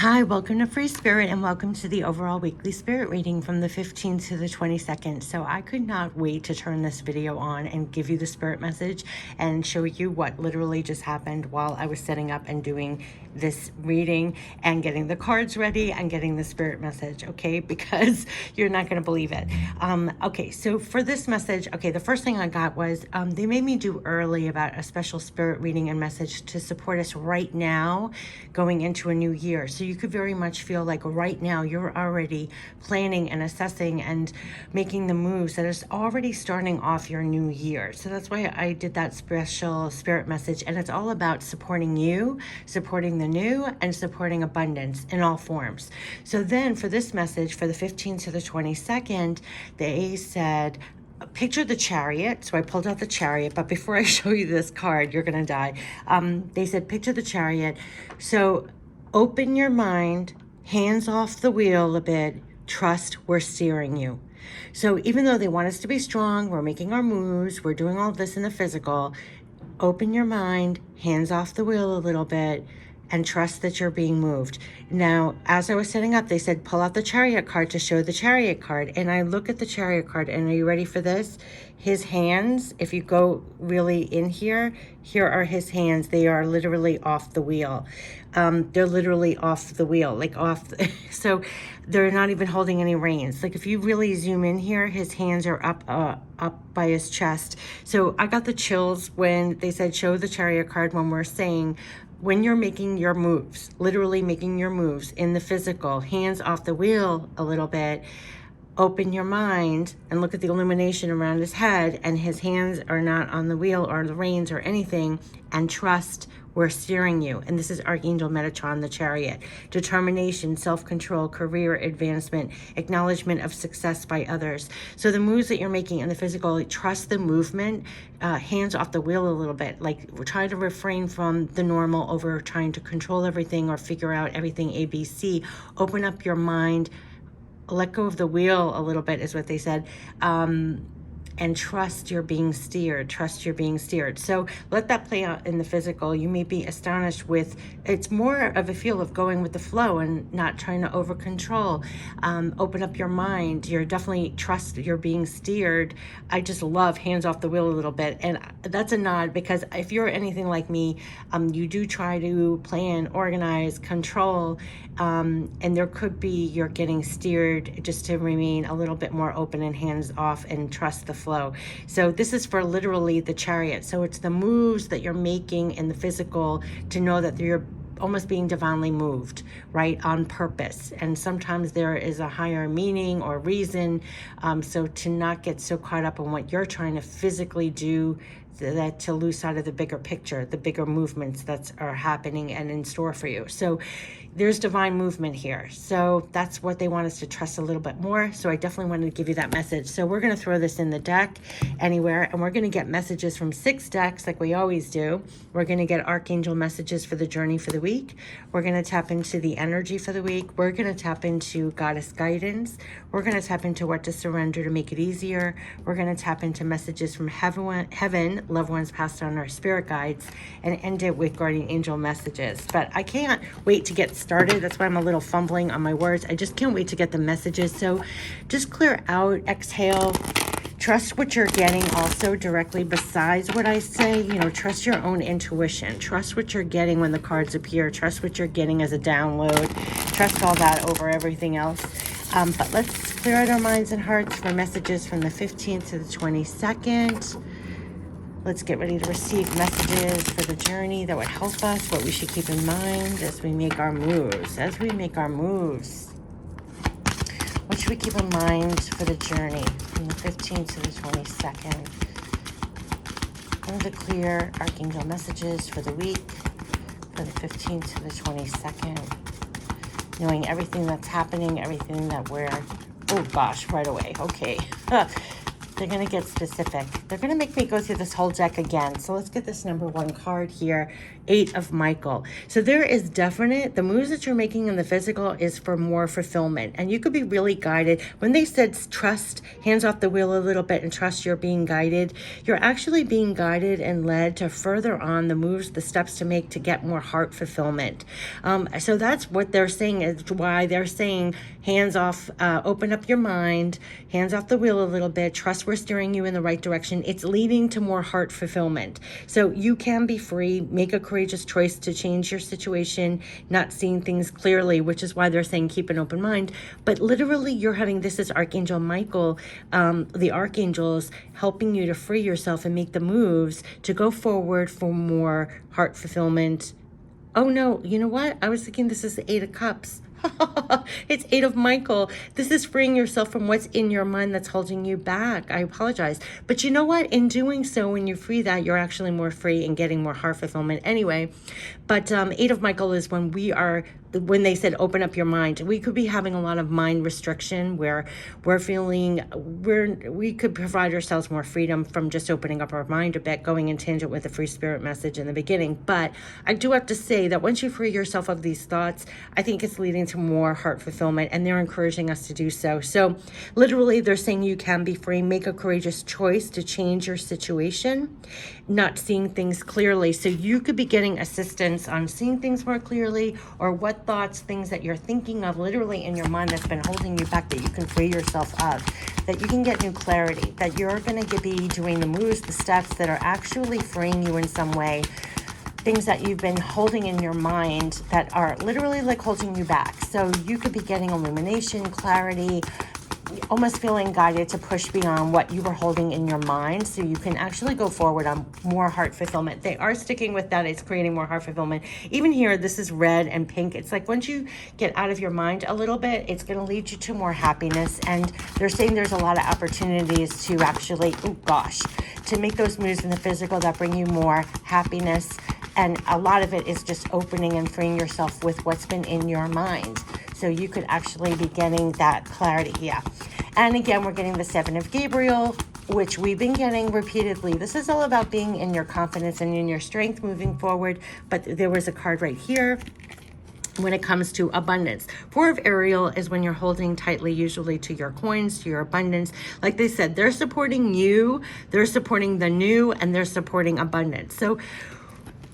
Hi, welcome to Free Spirit and welcome to the overall weekly spirit reading from the 15th to the 22nd. So I could not wait to turn this video on and give you the spirit message and show you what literally just happened while I was setting up and doing this reading and getting the cards ready and getting the spirit message, okay? Because you're not going to believe it. Okay, so for this message, okay, the first thing I got was they made me do early about a special spirit reading and message to support us right now going into a new year. So you could very much feel like right now you're already planning and assessing and making the moves that is already starting off your new year. So that's why I did that special spirit message. And it's all about supporting you, supporting the new, and supporting abundance in all forms. So then for this message, for the 15th to the 22nd, they said, picture the chariot. So I pulled out the chariot, but before I show you this card, you're going to die. They said, picture the chariot. So open your mind, hands off the wheel a bit, trust we're steering you. So even though they want us to be strong, we're making our moves, we're doing all this in the physical, open your mind, hands off the wheel a little bit, and trust that you're being moved. Now, as I was setting up, they said, pull out the chariot card to show the chariot card. And I look at the chariot card, and are you ready for this? His hands, if you go really in here, here are his hands. They are literally off the wheel. They're literally off the wheel, like off. So they're not even holding any reins. Like if you really zoom in here, his hands are up by his chest. So I got the chills when they said, show the chariot card when we're saying, when you're making your moves, literally making your moves in the physical, hands off the wheel a little bit, open your mind and look at the illumination around his head, and his hands are not on the wheel or the reins or anything, and trust we're steering you. And this is Archangel Metatron, the chariot. Determination, self-control, career advancement, acknowledgement of success by others. So the moves that you're making in the physical, trust the movement, hands off the wheel a little bit. Like we're trying to refrain from the normal over trying to control everything or figure out everything ABC. Open up your mind, let go of the wheel a little bit is what they said. And trust you're being steered. Trust you're being steered. So let that play out in the physical. You may be astonished with, it's more of a feel of going with the flow and not trying to over control. Open up your mind. You're definitely trust you're being steered. I just love hands off the wheel a little bit. And that's a nod, because if you're anything like me, you do try to plan, organize, control, and there could be you're getting steered just to remain a little bit more open and hands off and trust the flow. So this is for literally the chariot. So it's the moves that you're making in the physical to know that you're almost being divinely moved, right, on purpose. And sometimes there is a higher meaning or reason. So to not get so caught up on what you're trying to physically do, that to lose sight of the bigger picture, the bigger movements that are happening and in store for you. So there's divine movement here. So that's what they want us to trust a little bit more. So I definitely wanted to give you that message. So we're going to throw this in the deck anywhere, and we're going to get messages from 6 decks like we always do. We're going to get archangel messages for the journey for the week. We're going to tap into the energy for the week. We're going to tap into goddess guidance. We're going to tap into what to surrender to make it easier. We're going to tap into messages from heaven, loved ones passed on, our spirit guides, and end it with guardian angel messages. But I can't wait to get started. That's why I'm a little fumbling on my words. I just can't wait to get the messages. So just clear out, exhale, trust what you're getting also directly besides what I say. You know, trust your own intuition. Trust what you're getting when the cards appear. Trust what you're getting as a download. Trust all that over everything else. But let's clear out our minds and hearts for messages from the 15th to the 22nd. Let's get ready to receive messages for the journey that would help us, what we should keep in mind as we make our moves. As we make our moves, what should we keep in mind for the journey from the 15th to the 22nd? And the clear archangel messages for the week, for the 15th to the 22nd. Knowing everything that's happening, everything that we're, oh gosh, right away, okay. They're going to get specific. They're going to make me go through this whole deck again. So let's get this number 1 card here, 8 of Michael. So there is definite, the moves that you're making in the physical is for more fulfillment. And you could be really guided. When they said trust, hands off the wheel a little bit and trust you're being guided, you're actually being guided and led to further on the moves, the steps to make to get more heart fulfillment. So that's what they're saying, is why they're saying hands off, open up your mind, hands off the wheel a little bit, trust we're steering you in the right direction. It's leading to more heart fulfillment. So you can be free, make a courageous choice to change your situation, not seeing things clearly, which is why they're saying keep an open mind. But literally you're having, this is Archangel Michael, the archangels helping you to free yourself and make the moves to go forward for more heart fulfillment. Oh no, you know what? I was thinking this is the 8 of Cups. It's 8 of Michael. This is freeing yourself from what's in your mind that's holding you back. I apologize. But you know what? In doing so, when you free that, you're actually more free and getting more heart fulfillment anyway. But 8 of Michael is when when they said open up your mind, we could be having a lot of mind restriction where we're feeling we could provide ourselves more freedom from just opening up our mind a bit, going in tangent with the free spirit message in the beginning. But I do have to say that once you free yourself of these thoughts, I think it's leading to more heart fulfillment, and they're encouraging us to do so. So literally they're saying you can be free, make a courageous choice to change your situation, not seeing things clearly. So you could be getting assistance on seeing things more clearly, or what thoughts, things that you're thinking of literally in your mind that's been holding you back that you can free yourself of, that you can get new clarity, that you're going to be doing the moves, the steps that are actually freeing you in some way, things that you've been holding in your mind that are literally like holding you back. So you could be getting illumination, clarity, almost feeling guided to push beyond what you were holding in your mind so you can actually go forward on more heart fulfillment. They are sticking with that. It's creating more heart fulfillment. Even here, this is red and pink. It's like once you get out of your mind a little bit, it's going to lead you to more happiness. And they're saying there's a lot of opportunities to actually, to make those moves in the physical that bring you more happiness. And a lot of it is just opening and freeing yourself with what's been in your mind. So you could actually be getting that clarity here. And again, we're getting the 7 of Gabriel, which we've been getting repeatedly. This is all about being in your confidence and in your strength moving forward. But there was a card right here when it comes to abundance. 4 of Ariel is when you're holding tightly usually to your coins, to your abundance. Like they said, they're supporting you, they're supporting the new, and they're supporting abundance. So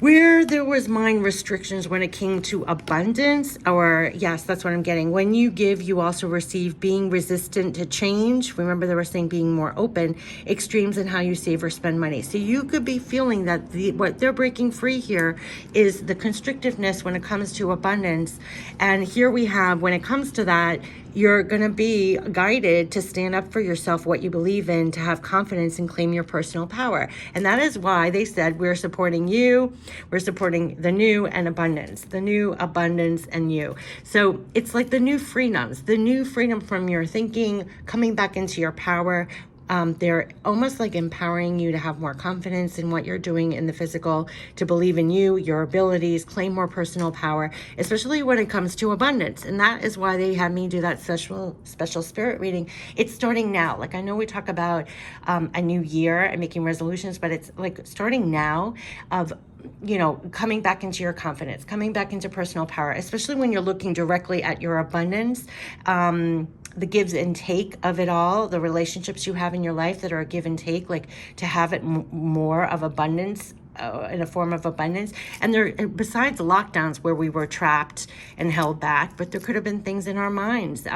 where there was mind restrictions when it came to abundance, or yes, that's what I'm getting. When you give, you also receive, being resistant to change. Remember, they were saying being more open, extremes in how you save or spend money. So you could be feeling that what they're breaking free here is the constrictiveness when it comes to abundance. And here we have, when it comes to that, you're going to be guided to stand up for yourself, what you believe in, to have confidence and claim your personal power. And that is why they said, we're supporting you, we're supporting the new and abundance, the new abundance and you. So it's like the new freedoms, the new freedom from your thinking, coming back into your power. They're almost like empowering you to have more confidence in what you're doing in the physical, to believe in you, your abilities, claim more personal power, especially when it comes to abundance. And that is why they had me do that special spirit reading. It's starting now. Like, I know we talk about a new year and making resolutions, but it's like starting now of, coming back into your confidence, coming back into personal power, especially when you're looking directly at your abundance. The gives and take of it all, the relationships you have in your life that are a give and take, like to have it more of abundance, in a form of abundance. And there, besides lockdowns where we were trapped and held back, but there could have been things in our minds,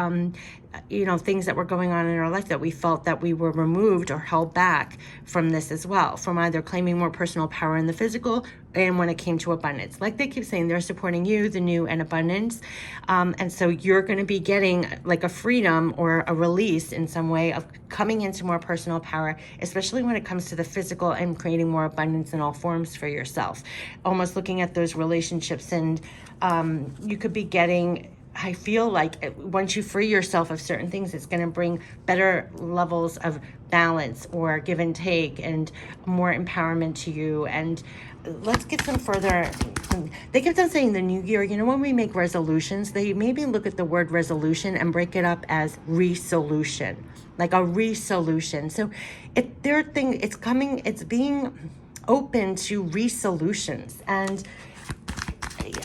things that were going on in our life that we felt that we were removed or held back from this as well, from either claiming more personal power in the physical and when it came to abundance. Like they keep saying, they're supporting you, the new and abundance. And so you're going to be getting like a freedom or a release in some way of coming into more personal power, especially when it comes to the physical and creating more abundance in all forms for yourself. Almost looking at those relationships, and you could be getting, I feel like once you free yourself of certain things, it's going to bring better levels of balance or give and take and more empowerment to you. And let's get some further. They kept on saying the new year, you know, when we make resolutions, they maybe look at the word resolution and break it up as resolution, like a resolution. So their thing, it's being open to resolutions. And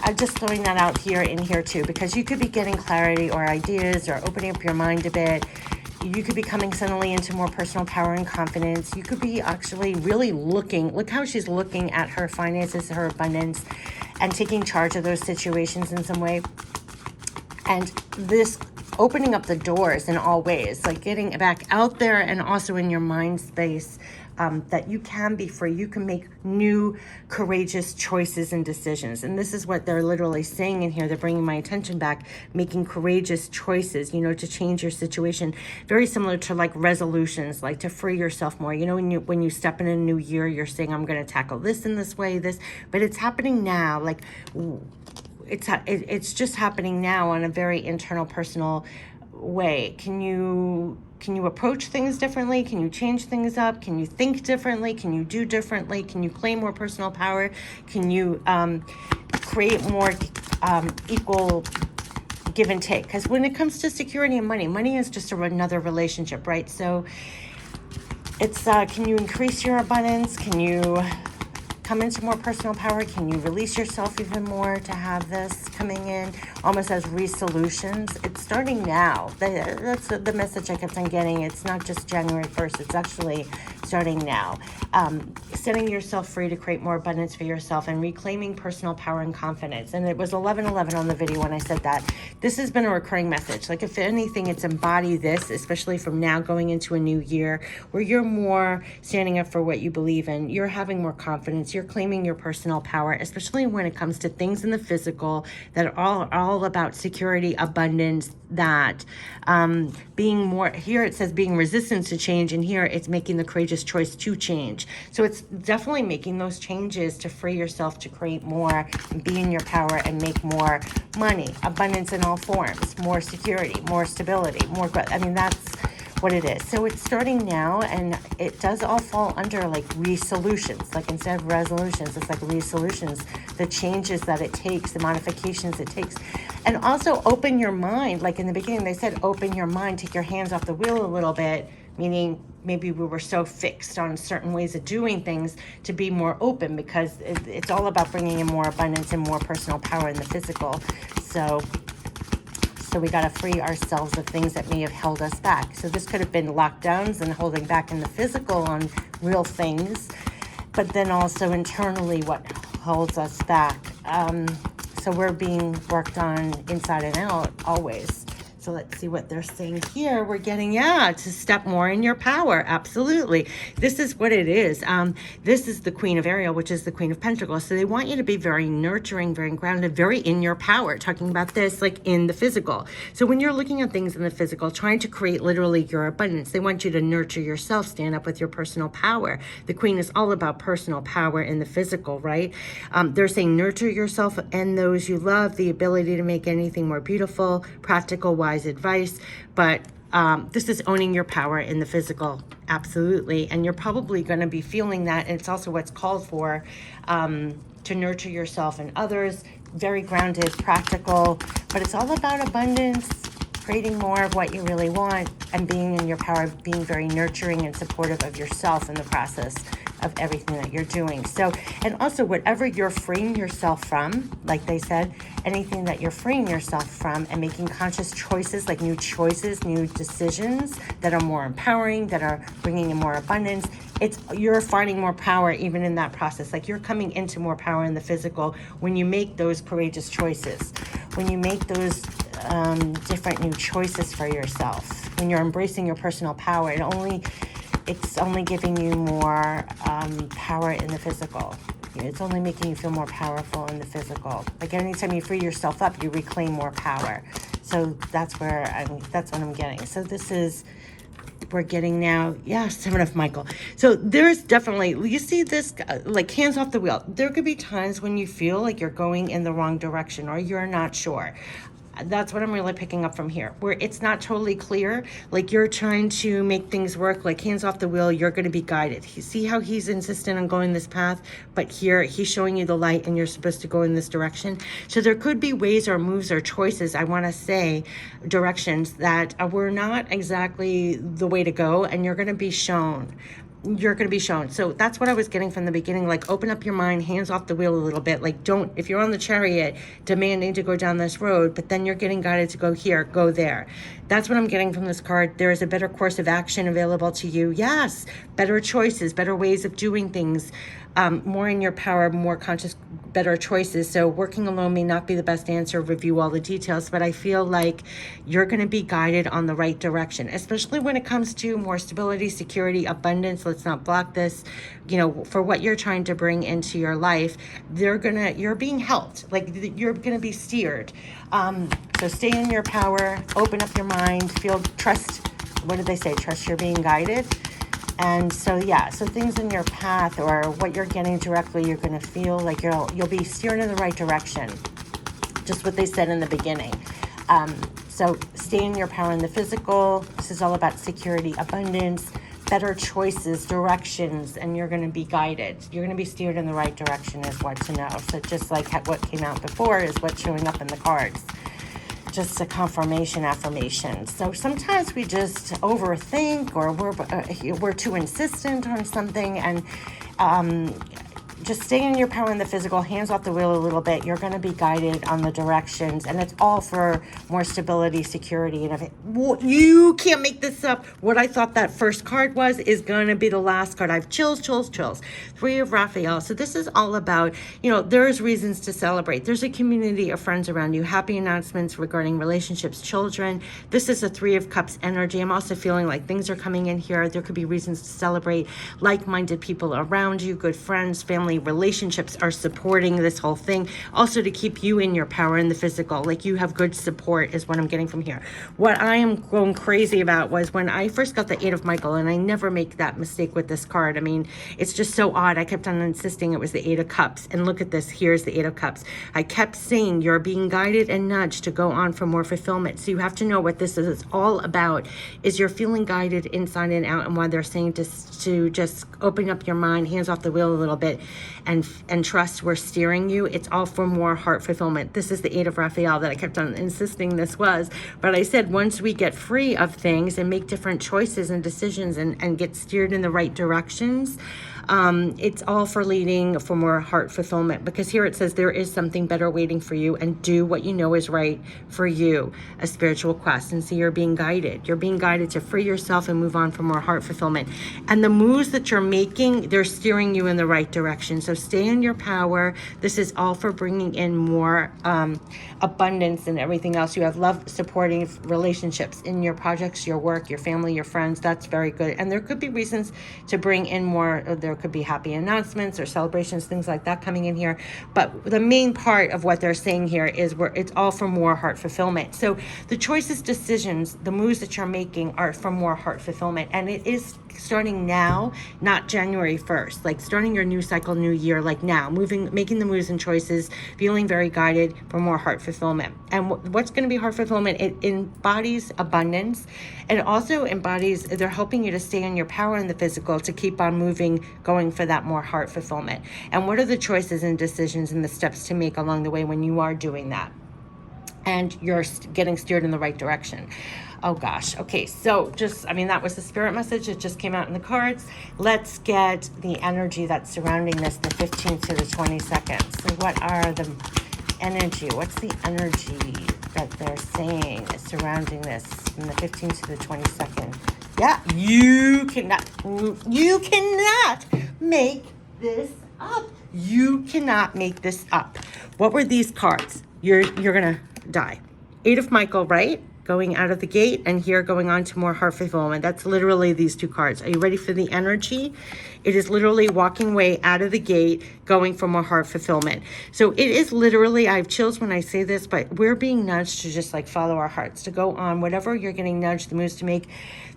I'm just throwing that out here in here too, because you could be getting clarity or ideas or opening up your mind a bit. You could be coming suddenly into more personal power and confidence. You could be actually really look how she's looking at her finances, her abundance, and taking charge of those situations in some way. And this opening up the doors in all ways, like getting back out there and also in your mind space, that you can be free. You can make new, courageous choices and decisions. And this is what they're literally saying in here. They're bringing my attention back, making courageous choices, you know, to change your situation. Very similar to like resolutions, like to free yourself more. You know, when you step in a new year, you're saying, I'm going to tackle this in this way, but it's happening now. Like it's just happening now on a very internal, personal way. Can you approach things differently? Can you change things up? Can you think differently? Can you do differently? Can you claim more personal power? Can you create more equal give and take? Because when it comes to security and money is just another relationship, right? So it's can you increase your abundance? Can you come into more personal power? Can you release yourself even more to have this coming in almost as resolutions? It's starting now. That's the message I kept on getting. It's not just January 1st. It's actually starting now. Setting yourself free to create more abundance for yourself and reclaiming personal power and confidence. And it was 11:11 on the video when I said that. This has been a recurring message. Like if anything, it's embody this, especially from now going into a new year where you're more standing up for what you believe in. You're having more confidence. You're claiming your personal power, especially when it comes to things in the physical that are all about security, abundance, that being more, here it says being resistant to change, and here it's making the courageous choice to change. So it's definitely making those changes to free yourself to create more, be in your power, and make more money, abundance in all forms, more security, more stability, more growth. I mean, that's what it is. So it's starting now, and it does all fall under like resolutions. Like instead of resolutions, it's like resolutions, the changes that it takes, the modifications it takes. And also open your mind. Like in the beginning, they said, open your mind, take your hands off the wheel a little bit, meaning maybe we were so fixed on certain ways of doing things to be more open, because it's all about bringing in more abundance and more personal power in the physical. So we got to free ourselves of things that may have held us back. So this could have been lockdowns and holding back in the physical on real things, but then also internally what holds us back. So we're being worked on inside and out always. So let's see what they're saying here. We're getting, to step more in your power. Absolutely. This is what it is. This is the Queen of Ariel, which is the Queen of Pentacles. So they want you to be very nurturing, very grounded, very in your power. Talking about this like in the physical. So when you're looking at things in the physical, trying to create literally your abundance, they want you to nurture yourself, stand up with your personal power. The Queen is all about personal power in the physical, right? They're saying nurture yourself and those you love, the ability to make anything more beautiful, practical, wise advice, but this is owning your power in the physical. Absolutely. And you're probably going to be feeling that, and it's also what's called for, to nurture yourself and others. Very grounded, practical, but it's all about abundance, creating more of what you really want, and being in your power, being very nurturing and supportive of yourself in the process of everything that you're doing. So, and also whatever you're freeing yourself from, like they said, anything that you're freeing yourself from and making conscious choices, like new choices, new decisions that are more empowering, that are bringing in more abundance, you're finding more power even in that process. Like you're coming into more power in the physical when you make those courageous choices, when you make those different new choices for yourself, when you're embracing your personal power. It's only giving you more power in the physical. It's only making you feel more powerful in the physical. Like anytime you free yourself up, you reclaim more power. So that's what I'm getting. So we're getting now, Seven of Michael. So there's definitely, you see this, like hands off the wheel. There could be times when you feel like you're going in the wrong direction or you're not sure. That's what I'm really picking up from here, where it's not totally clear. Like you're trying to make things work, like hands off the wheel, you're going to be guided. You see how he's insistent on going this path, but here he's showing you the light and you're supposed to go in this direction. So there could be ways or moves or choices, I want to say, directions that were not exactly the way to go, and you're going to be shown. You're going to be shown. So that's what I was getting from the beginning. Like, open up your mind, hands off the wheel a little bit. Like, don't, if you're on the chariot demanding to go down this road, but then you're getting guided to go here, go there. That's what I'm getting from this card. There is a better course of action available to you. Yes, better choices, better ways of doing things, more in your power, more conscious, better choices. So working alone may not be the best answer, review all the details, but I feel like you're going to be guided on the right direction, especially when it comes to more stability, security, abundance. Let's not block this, for what you're trying to bring into your life. You're being helped, like you're going to be steered. So stay in your power, open up your mind, trust. What did they say? Trust you're being guided. And so, so things in your path or what you're getting directly, you're going to feel like you'll be steered in the right direction. Just what they said in the beginning. So stay in your power in the physical. This is all about security, abundance, better choices, directions, and you're going to be guided. You're going to be steered in the right direction is what to know. So just like what came out before is what's showing up in the cards. Just a confirmation, affirmation. So sometimes we just overthink, or we're too insistent on something, and just stay in your power in the physical, hands off the wheel a little bit. You're going to be guided on the directions, and it's all for more stability, security, and everything. You can't make this up. What I thought that first card was is going to be the last card. I have chills. Three of Raphael. So this is all about, there's reasons to celebrate. There's a community of friends around you. Happy announcements regarding relationships, children. This is a Three of Cups energy. I'm also feeling like things are coming in here. There could be reasons to celebrate. Like-minded people around you, good friends, family, relationships are supporting this whole thing. Also to keep you in your power in the physical, like you have good support is what I'm getting from here. What I am going crazy about was when I first got the Eight of Michael, and I never make that mistake with this card. I mean, it's just so odd. I kept on insisting it was the Eight of Cups, and look at this. Here's the Eight of Cups. I kept saying you're being guided and nudged to go on for more fulfillment. So you have to know what this is all about. Is you're feeling guided inside and out, and why they're saying to just open up your mind, hands off the wheel a little bit, and trust we're steering you. It's all for more heart fulfillment. This is the Eight of Raphael that I kept on insisting this was. But I said once we get free of things and make different choices and decisions and get steered in the right directions, it's all for leading for more heart fulfillment, because here it says there is something better waiting for you, and do what you know is right for you, a spiritual quest. And so you're being guided. You're being guided to free yourself and move on for more heart fulfillment. And the moves that you're making, they're steering you in the right direction. So stay in your power. This is all for bringing in more abundance and everything else. You have love, supporting relationships in your projects, your work, your family, your friends. That's very good. And there could be reasons to bring in more. There could be happy announcements or celebrations, things like that coming in here. But the main part of what they're saying here is it's all for more heart fulfillment. So the choices, decisions, the moves that you're making are for more heart fulfillment. And it is starting now, not January 1st, like starting your new cycle, new year, like now, making the moves and choices, feeling very guided for more heart fulfillment. And what's going to be heart fulfillment? It embodies abundance. It also embodies, they're helping you to stay in your power in the physical, to keep on moving, going for that more heart fulfillment. And what are the choices and decisions and the steps to make along the way when you are doing that? And you're getting steered in the right direction. Oh gosh. Okay. So that was the spirit message. It just came out in the cards. Let's get the energy that's surrounding this, the 15th to the 22nd. So what are the energy? What's the energy that they're saying is surrounding this from the 15th to the 22nd? Yeah, you cannot make this up. You cannot make this up. What were these cards? You're gonna die. Eight of Michael, right? going out of the gate, and here going on to more heart fulfillment. That's literally these two cards. Are you ready for the energy? It is literally walking away out of the gate, going for more heart fulfillment. So it is literally, I have chills when I say this, but we're being nudged to just like follow our hearts, to go on whatever you're getting nudged, the moves to make,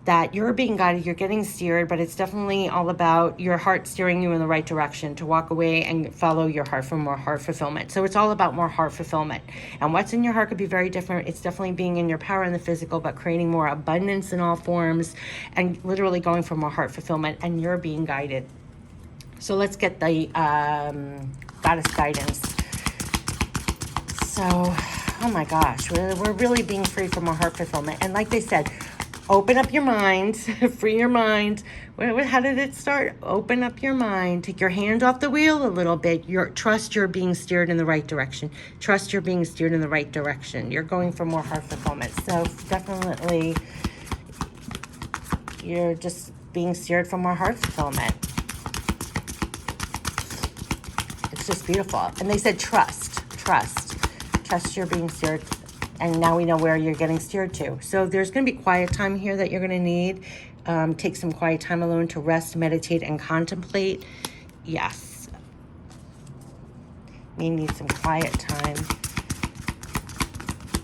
that you're being guided, you're getting steered, but it's definitely all about your heart steering you in the right direction to walk away and follow your heart for more heart fulfillment. So it's all about more heart fulfillment. And what's in your heart could be very different. It's definitely being in your power in the physical, but creating more abundance in all forms and literally going for more heart fulfillment, and you're being guided. So let's get the goddess guidance. So, oh my gosh, we're really being free from more heart fulfillment. And like they said, open up your mind, free your mind. How did it start? Open up your mind, take your hand off the wheel a little bit. Trust you're being steered in the right direction. Trust you're being steered in the right direction. You're going for more heart fulfillment. So definitely, you're just being steered for more heart fulfillment. It's just beautiful. And they said trust you're being steered. And now we know where you're getting steered to. So there's going to be quiet time here that you're going to need. Take some quiet time alone to rest, meditate, and contemplate. Yes. You need some quiet time.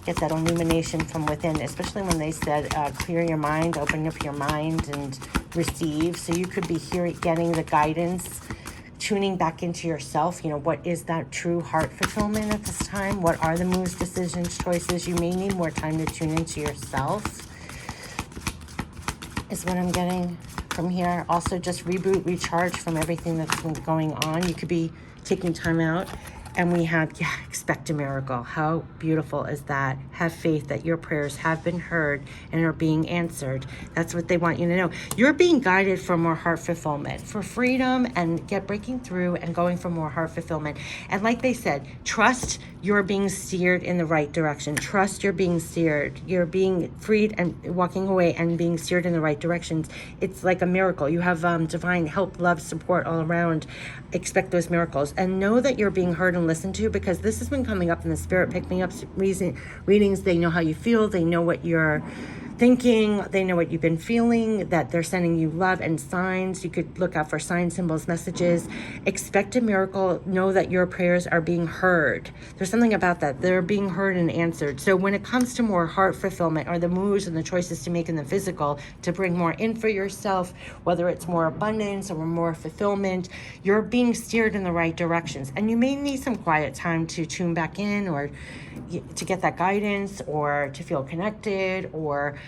Get that illumination from within, especially when they said clear your mind, open up your mind, and receive. So you could be getting the guidance, tuning back into yourself. You know, what is that true heart fulfillment at this time? What are the moves, decisions, choices? You may need more time to tune into yourself, is what I'm getting from here. Also, just reboot, recharge from everything that's been going on. You could be taking time out. And we have, expect a miracle. How beautiful is that? Have faith that your prayers have been heard and are being answered. That's what they want you to know. You're being guided for more heart fulfillment, for freedom, and breaking through and going for more heart fulfillment. And like they said, trust you're being steered in the right direction. Trust you're being steered. You're being freed and walking away and being steered in the right directions. It's like a miracle. You have divine help, love, support all around. Expect those miracles. And know that you're being heard and listened to, because this has been coming up in the spirit, pick me up readings. They know how you feel. They know what you're thinking. They know what you've been feeling, that they're sending you love and signs. You could look out for signs, symbols, messages. Expect a miracle. Know that your prayers are being heard. There's something about that. They're being heard and answered. So when it comes to more heart fulfillment, or the moves and the choices to make in the physical to bring more in for yourself, whether it's more abundance or more fulfillment, you're being steered in the right directions. And you may need some quiet time to tune back in, or to get that guidance, or to feel connected, or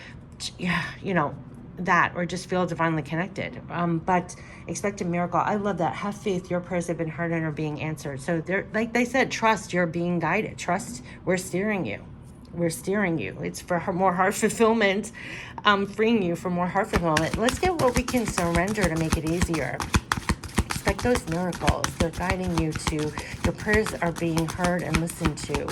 that, or just feel divinely connected. But expect a miracle. I love that. Have faith. Your prayers have been heard and are being answered. So they're, like they said, trust you're being guided. Trust we're steering you. We're steering you. It's for more heart fulfillment, freeing you for more heart fulfillment. Let's get what we can surrender to make it easier. Expect those miracles. They're guiding you to, your prayers are being heard and listened to.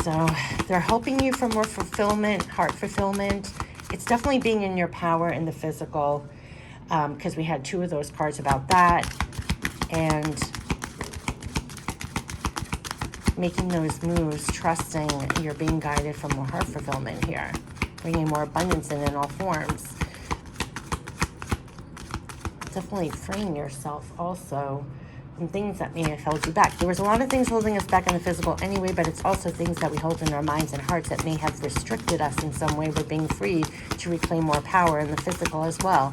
So they're helping you for more fulfillment, heart fulfillment. It's definitely being in your power in the physical, because we had two of those cards about that. And making those moves, trusting you're being guided for more heart fulfillment here. Bringing more abundance in all forms. Definitely freeing yourself also from things that may have held you back. There was a lot of things holding us back in the physical anyway, but it's also things that we hold in our minds and hearts that may have restricted us in some way. We're being freed to reclaim more power in the physical as well.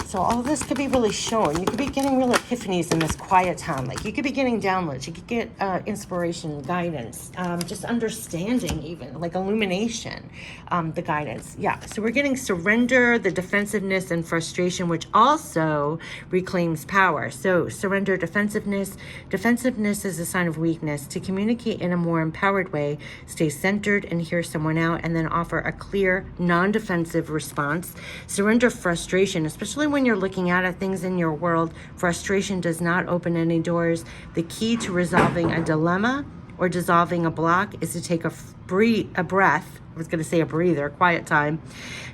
So all of this could be really shown. You could be getting real epiphanies in this quiet time. Like you could be getting downloads. You could get inspiration, guidance, just understanding even, like illumination, the guidance. Yeah, so we're getting surrender, the defensiveness and frustration, which also reclaims power. So surrender, defensiveness. Defensiveness is a sign of weakness. To communicate in a more empowered way, stay centered and hear someone out, and then offer a clear, non-defensive response. Surrender, frustration, especially when you're looking at things in your world. Frustration does not open any doors. The key to resolving a dilemma or dissolving a block is to take a breath, was going to say a breather, a quiet time.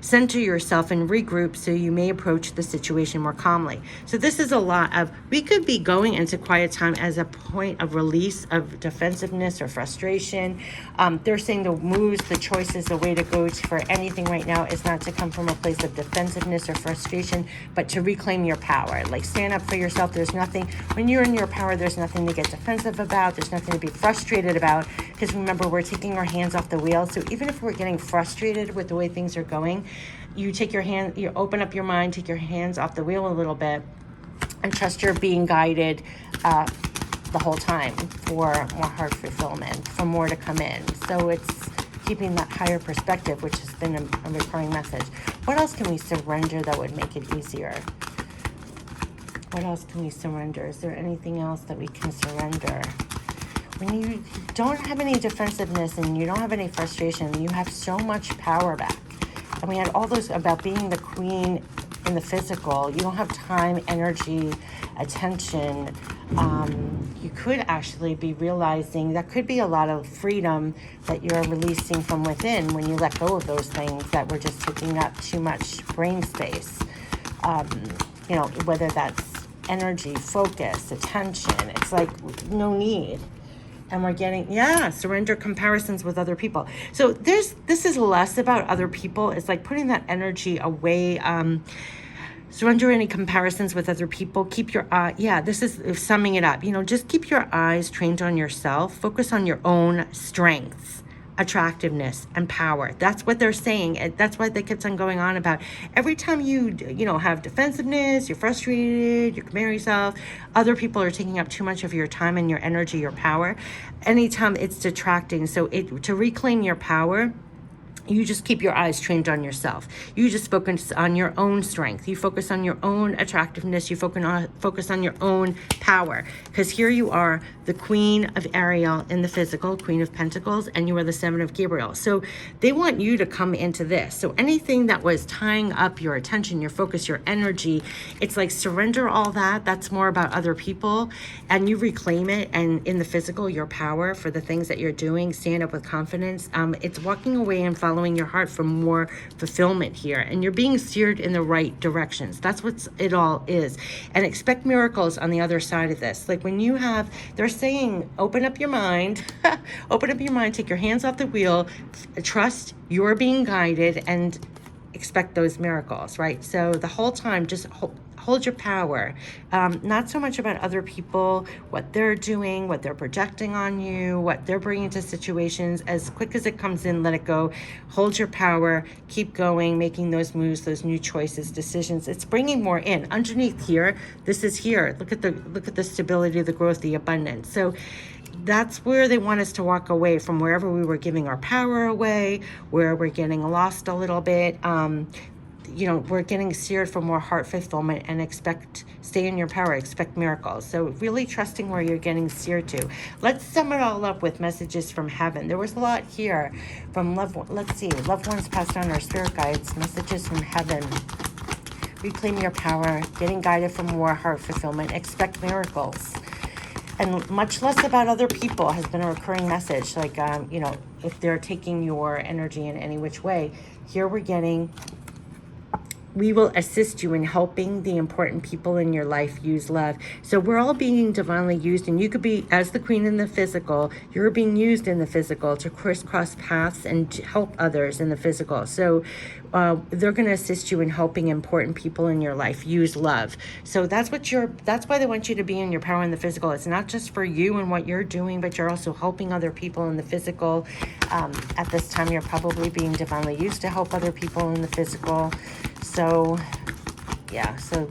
Center yourself and regroup so you may approach the situation more calmly. So this is a lot of, we could be going into quiet time as a point of release of defensiveness or frustration. They're saying the moves, the choices, the way to go for anything right now is not to come from a place of defensiveness or frustration, but to reclaim your power. Like, stand up for yourself. There's nothing, when you're in your power, there's nothing to get defensive about. There's nothing to be frustrated about, because remember, we're taking our hands off the wheel. So even if we're getting frustrated with the way things are going, you take your hand, you open up your mind, take your hands off the wheel a little bit, and trust you're being guided the whole time for more heart fulfillment, for more to come in. So it's keeping that higher perspective, which has been a recurring message. What else can we surrender that would make it easier? What else can we surrender? Is there anything else that we can surrender? When you don't have any defensiveness and you don't have any frustration, you have so much power back. And we had all those about being the queen in the physical. You don't have time, energy, attention. You could actually be realizing that could be a lot of freedom that you're releasing from within when you let go of those things that were just taking up too much brain space. Whether that's energy, focus, attention, it's like no need. And we're getting, surrender comparisons with other people. So this is less about other people. It's like putting that energy away. Surrender any comparisons with other people. Keep your this is summing it up. Just keep your eyes trained on yourself. Focus on your own strengths, attractiveness, and power. That's what they're saying. That's why they kept on going on about every time you have defensiveness, you're frustrated, you're comparing yourself, other people are taking up too much of your time and your energy, your power. Anytime it's detracting. So to reclaim your power, you just keep your eyes trained on yourself. You just focus on your own strength. You focus on your own attractiveness. You focus on your own power. Because here you are, the Queen of Ariel in the physical, Queen of Pentacles, and you are the Seven of Gabriel. So they want you to come into this. So anything that was tying up your attention, your focus, your energy, it's like surrender all that. That's more about other people. And you reclaim it. And in the physical, your power for the things that you're doing, stand up with confidence. It's walking away and following your heart for more fulfillment here, and you're being steered in the right directions. That's what it all is. And expect miracles on the other side of this. Like when you have, they're saying, open up your mind, take your hands off the wheel, trust you're being guided, and expect those miracles, right? So the whole time, just hold your power. Not so much about other people, what they're doing, what they're projecting on you, what they're bringing to situations. As quick as it comes in, let it go. Hold your power. Keep going, making those moves, those new choices, decisions. It's bringing more in. Underneath here, this is here. Look at the stability, the growth, the abundance. So that's where they want us to walk away from wherever we were giving our power away, where we're getting lost a little bit. We're getting steered for more heart fulfillment, and stay in your power, expect miracles. So really trusting where you're getting steered to. Let's sum it all up with messages from heaven. There was a lot here from loved ones passed on, our spirit guides, messages from heaven. Reclaim your power, getting guided for more heart fulfillment, expect miracles. And much less about other people has been a recurring message. Like, if they're taking your energy in any which way, here we're getting, we will assist you in helping the important people in your life use love. So we're all being divinely used, and you could be, as the queen in the physical, you're being used in the physical to crisscross paths and help others in the physical. So they're going to assist you in helping important people in your life use love. So that's why they want you to be in your power in the physical. It's not just for you and what you're doing, but you're also helping other people in the physical. At this time, you're probably being divinely used to help other people in the physical. So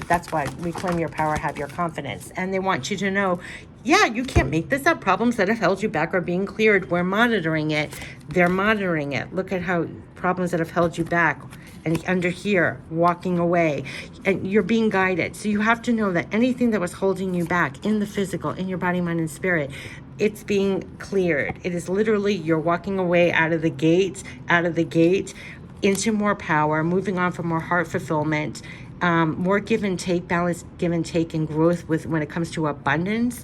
that's why reclaim your power, have your confidence. And they want you to know, you can't make this up. Problems that have held you back are being cleared. We're monitoring it. They're monitoring it. Look at how problems that have held you back, and under here, walking away, and you're being guided. So you have to know that anything that was holding you back in the physical, in your body, mind, and spirit, it's being cleared. It is literally, you're walking away out of the gate, into more power, moving on for more heart fulfillment, more give and take, balance, give and take, and growth with when it comes to abundance.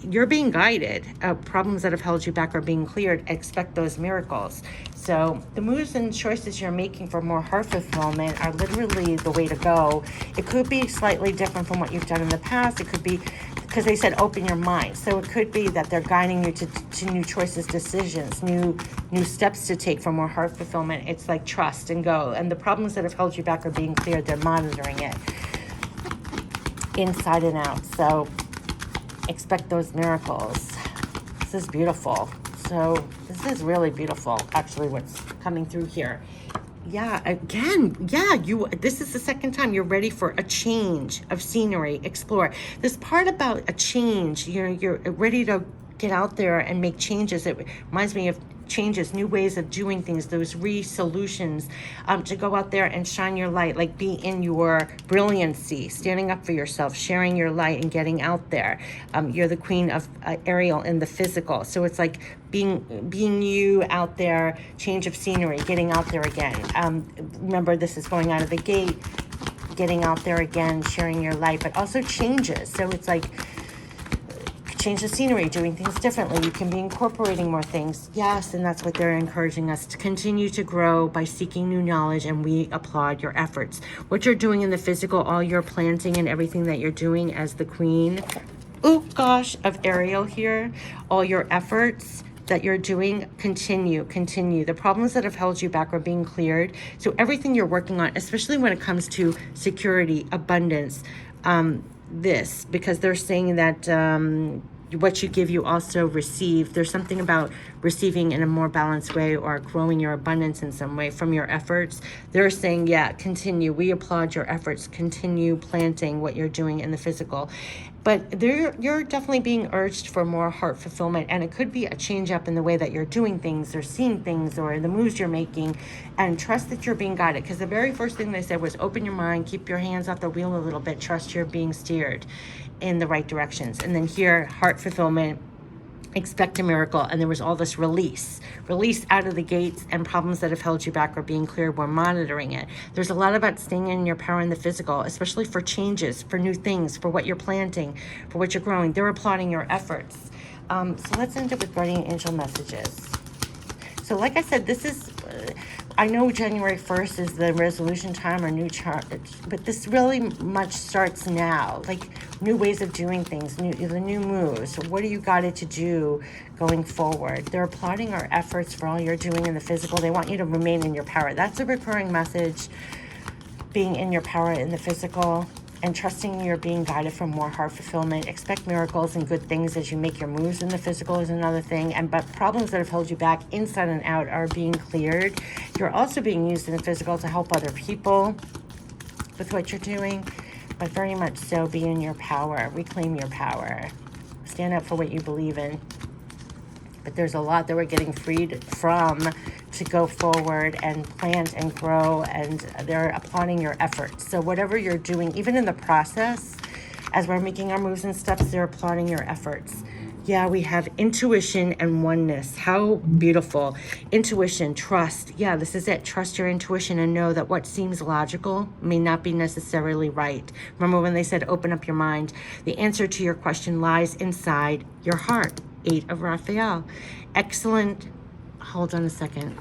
You're being guided. Problems that have held you back are being cleared. Expect those miracles. So the moves and choices you're making for more heart fulfillment are literally the way to go. It could be slightly different from what you've done in the past. It could be, because they said open your mind. So it could be that they're guiding you to new choices, decisions, new steps to take for more heart fulfillment. It's like trust and go. And the problems that have held you back are being cleared. They're monitoring it inside and out. So expect those miracles. This is beautiful. So this is really beautiful, actually, what's coming through here. Yeah, again, yeah, this is the second time you're ready for a change of scenery, explore. This part about a change, you're ready to get out there and make changes. It reminds me of changes, new ways of doing things, those solutions, to go out there and shine your light, like be in your brilliancy, standing up for yourself, sharing your light and getting out there. You're the queen of Ariel in the physical. So it's like being you out there, change of scenery, getting out there again. Remember, this is going out of the gate, getting out there again, sharing your light, but also changes. So it's like, change the scenery, doing things differently. You can be incorporating more things. Yes, and that's what they're encouraging us to continue to grow by seeking new knowledge, and we applaud your efforts. What you're doing in the physical, all your planting and everything that you're doing as the queen, oh gosh, of Ariel here, all your efforts that you're doing, continue. The problems that have held you back are being cleared. So everything you're working on, especially when it comes to security, abundance, because they're saying that what you give, you also receive. There's something about receiving in a more balanced way or growing your abundance in some way from your efforts. They're saying, yeah, continue. We applaud your efforts. Continue planting what you're doing in the physical. But you're definitely being urged for more heart fulfillment, and it could be a change up in the way that you're doing things or seeing things or the moves you're making, and trust that you're being guided. Because the very first thing they said was open your mind, keep your hands off the wheel a little bit, trust you're being steered in the right directions. And then here, heart fulfillment, expect a miracle. And there was all this release out of the gates, and problems that have held you back are being cleared. We're monitoring it. There's a lot about staying in your power in the physical, especially for changes, for new things, for what you're planting, for what you're growing. They're applauding your efforts. So let's end it with guardian angel messages. So like I said, this is, I know January 1st is the resolution time or new chart, but this really much starts now, like new ways of doing things, the new moves. What do you got it to do going forward? They're applauding our efforts for all you're doing in the physical. They want you to remain in your power. That's a recurring message, being in your power in the physical, and trusting you're being guided for more heart fulfillment. Expect miracles and good things as you make your moves in the physical is another thing. But problems that have held you back inside and out are being cleared. You're also being used in the physical to help other people with what you're doing, but very much so be in your power. Reclaim your power. Stand up for what you believe in. But there's a lot that we're getting freed from to go forward and plant and grow, and they're applauding your efforts. So whatever you're doing, even in the process, as we're making our moves and steps, they're applauding your efforts. Yeah, we have intuition and oneness. How beautiful. Intuition, trust. Yeah, this is it. Trust your intuition and know that what seems logical may not be necessarily right. Remember when they said open up your mind? The answer to your question lies inside your heart. 8 of Raphael. Excellent. Hold on a second.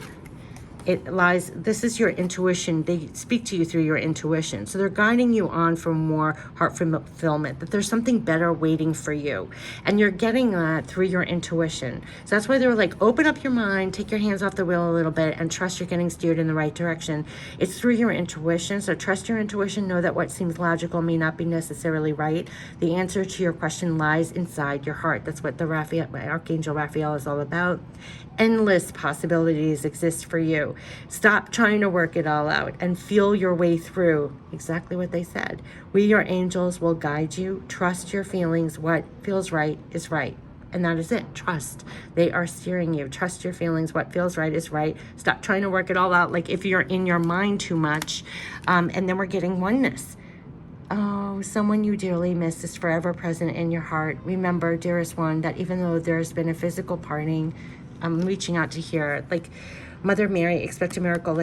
It lies, this is your intuition. They speak to you through your intuition. So they're guiding you on for more heart fulfillment, that there's something better waiting for you. And you're getting that through your intuition. So that's why they were like, open up your mind, take your hands off the wheel a little bit, and trust you're getting steered in the right direction. It's through your intuition. So trust your intuition. Know that what seems logical may not be necessarily right. The answer to your question lies inside your heart. That's what the Archangel Raphael is all about. Endless possibilities exist for you. Stop trying to work it all out and feel your way through. Exactly what they said. We, your angels, will guide you. Trust your feelings. What feels right is right. And that is it. Trust. They are steering you. Trust your feelings. What feels right is right. Stop trying to work it all out like if you're in your mind too much. And then we're getting oneness. Oh, someone you dearly miss is forever present in your heart. Remember, dearest one, that even though there's been a physical parting, I'm reaching out to here, like Mother Mary, expect a miracle.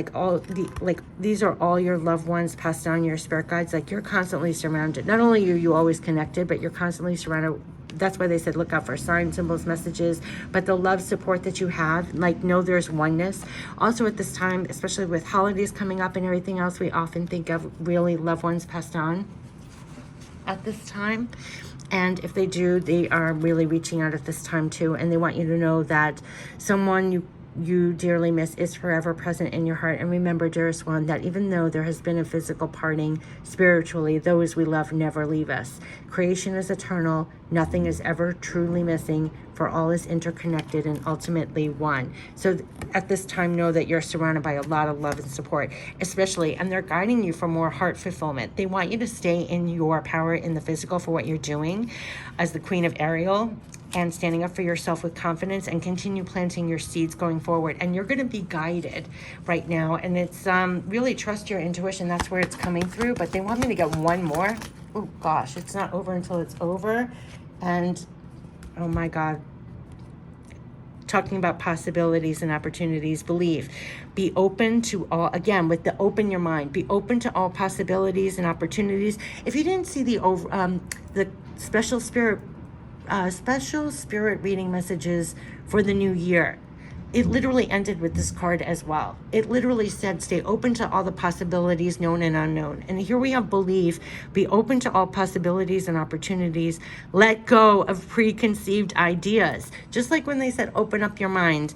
These are all your loved ones passed down, your spirit guides. Like, you're constantly surrounded. Not only are you always connected, but you're constantly surrounded. That's why they said look out for signs, symbols, messages, but the love, support that you have, like, know there's oneness. Also at this time, especially with holidays coming up and everything else, we often think of really loved ones passed on at this time. And if they do, they are really reaching out at this time too. And they want you to know that someone you dearly miss is forever present in your heart. And remember, dearest one, that even though there has been a physical parting, spiritually, those we love never leave us. Creation is eternal. Nothing is ever truly missing, for all is interconnected and ultimately one. So at this time, know that you're surrounded by a lot of love and support, especially, and they're guiding you for more heart fulfillment. They want you to stay in your power in the physical for what you're doing as the Queen of Ariel, and standing up for yourself with confidence, and continue planting your seeds going forward. And you're going to be guided right now. And it's really trust your intuition. That's where it's coming through. But they want me to get one more. Oh gosh, it's not over until it's over. And oh my God, talking about possibilities and opportunities. Believe, be open to all, again, with the open your mind, be open to all possibilities and opportunities. If you didn't see the special spirit reading messages for the new year, it literally ended with this card as well. It literally said, stay open to all the possibilities, known and unknown. And here we have believe, be open to all possibilities and opportunities. Let go of preconceived ideas. Just like when they said, open up your mind.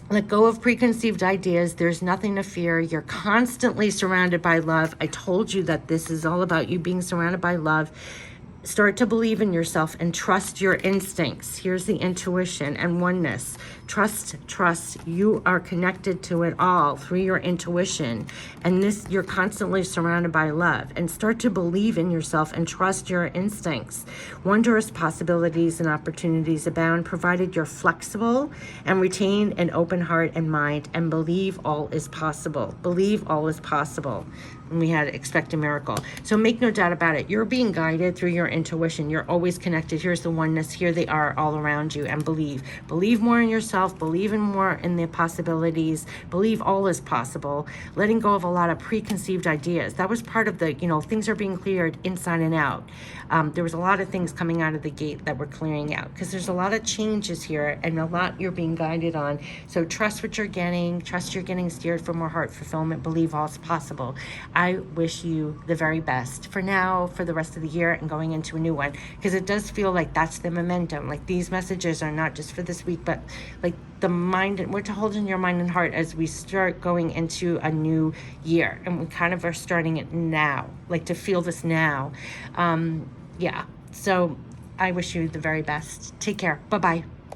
Let go of preconceived ideas. There's nothing to fear. You're constantly surrounded by love. I told you that this is all about you being surrounded by love. Start to believe in yourself and trust your instincts. Here's the intuition and oneness. Trust. You are connected to it all through your intuition. And this, you're constantly surrounded by love. And start to believe in yourself and trust your instincts. Wondrous possibilities and opportunities abound, provided you're flexible and retain an open heart and mind, and believe all is possible. Believe all is possible. And we had expect a miracle. So make no doubt about it. You're being guided through your intuition. You're always connected. Here's the oneness. Here they are all around you. And believe. Believe more in yourself. Believe in more in the possibilities. Believe all is possible. Letting go of a lot of preconceived ideas. That was part of the, things are being cleared inside and out. There was a lot of things coming out of the gate that we're clearing out, because there's a lot of changes here and a lot you're being guided on. So trust what you're getting. Trust you're getting steered for more heart fulfillment. Believe all is possible. I wish you the very best for now, for the rest of the year, and going into a new one, because it does feel like that's the momentum. Like, these messages are not just for this week, but like the mind, we're to hold in your mind and heart as we start going into a new year, and we kind of are starting it now, like to feel this now. So I wish you the very best. Take care. Bye-bye.